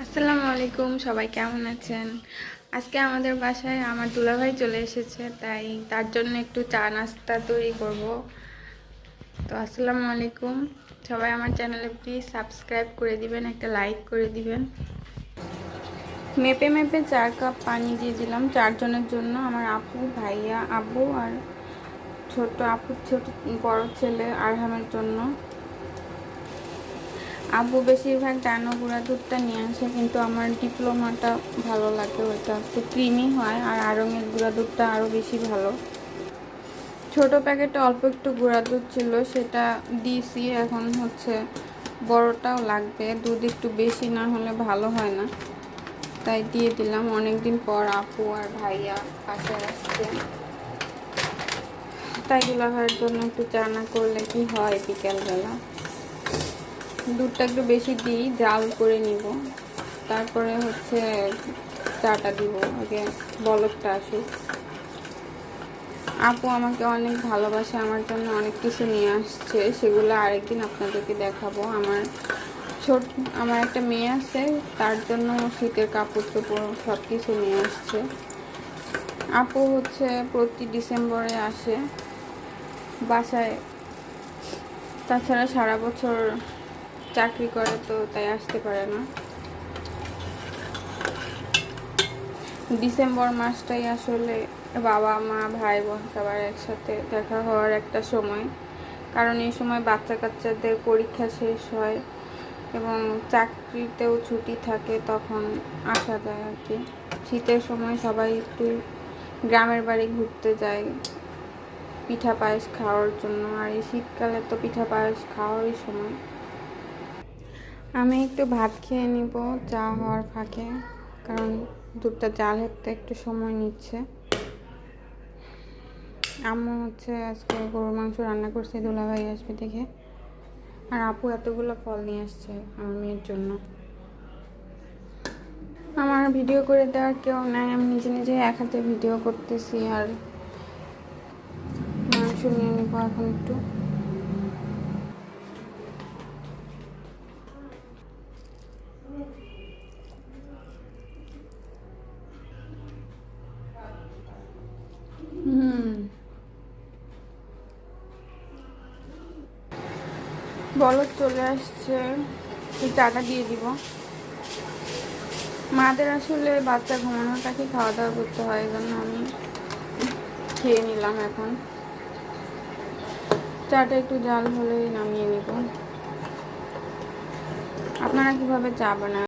আসসালামু আলাইকুম, সবাই কেমন আছেন? আজকে আমাদের বাসায় আমার দুলাভাই চলে এসেছে, তাই তার জন্য একটু চা নাস্তা তৈরি করব। তো আসসালামু আলাইকুম, সবাই আমার চ্যানেলে প্লিজ সাবস্ক্রাইব করে দিবেন, একটা লাইক করে দিবেন। মেপে মেপে 4 কাপ পানি দিয়ে দিলাম 4 জনের জন্য। আমার আপু, ভাইয়া, আব্বু আর আপুর ছোট বড় ছেলে আরহামের জন্য। আব্বু বেশিরভাগ ডানো গুঁড়া দুধটা নিয়ে আসে, কিন্তু আমার ডিপ্লোমাটা ভালো লাগে, ওইটা একটু ক্রিমি হয়, আর আড়ঙের গুঁড়া দুধটা আরও বেশি ভালো। ছোট প্যাকেটে অল্প একটু গুঁড়া দুধ ছিল, সেটা দিয়েছি। এখন হচ্ছে বড়টাও লাগবে, দুধ একটু বেশি না হলে ভালো হয় না, তাই দিয়ে দিলাম। অনেকদিন পর আপু আর ভাইয়া বাসায় আসছে, তাই দুলাভাইয়ের জন্য একটু চা না করলে কি হয় বিকেলবেলা। দুধটা একটু বেশি দিই, জাল করে নিব, তারপরে হচ্ছে চাটা দিব। আগে বলকটা আসুক। আপু আমাকে অনেক ভালোবাসে, আমার জন্য অনেক কিছু নিয়ে আসছে, সেগুলো আরেকদিন আপনাদেরকে দেখাবো। আমার একটা মেয়ে আছে, তার জন্য শীতের কাপড় চোপড় সব কিছু নিয়ে আসছে। আপু হচ্ছে প্রতি ডিসেম্বরে আসে বাসায়, তাছাড়া সারা বছর চাকরি করে, তো তাই আসতে পারে না। ডিসেম্বর মাসটাই আসলে বাবা মা ভাই বোন সবার একসাথে দেখা হওয়ার একটা সময়, কারণ এই সময় বাচ্চা কাচ্চাদের পরীক্ষা শেষ হয় এবং চাকরিতেও ছুটি থাকে, তখন আসা যায় আর কি। শীতের সময় সবাই একটু গ্রামের বাড়ি ঘুরতে যায় পিঠা পায়েস খাওয়ার জন্য, আর এই শীতকালে তো পিঠা পায়েস খাওয়ারই সময়। আমি একটু ভাত খেয়ে নিব চা হওয়ার ফাঁকে, কারণ দুধটা জাল হতে একটু সময় নিচ্ছে। আম্মু হচ্ছে আজকে গরুর মাংস রান্না করছে দুলাভাই আসবে দেখে, আর আপু এতগুলো ফল নিয়ে আসছে আমার মেয়ের জন্য। আমার ভিডিও করে দেওয়ার কেউ নাই, আমি নিজে নিজে এক হাতে ভিডিও করতেছি। আর মাংস নিয়ে নিব এখন একটু। বলদ চলে আসছে, চাটা দিয়ে দিব। মাদের আসলে বাচ্চা ঘুমানোর পাখি খাওয়া দাওয়া করতে হয়, এই জন্য আমি খেয়ে নিলাম। এখন চাটা একটু জাল হলেই নামিয়ে নিব। আপনারা কিভাবে চা বানান?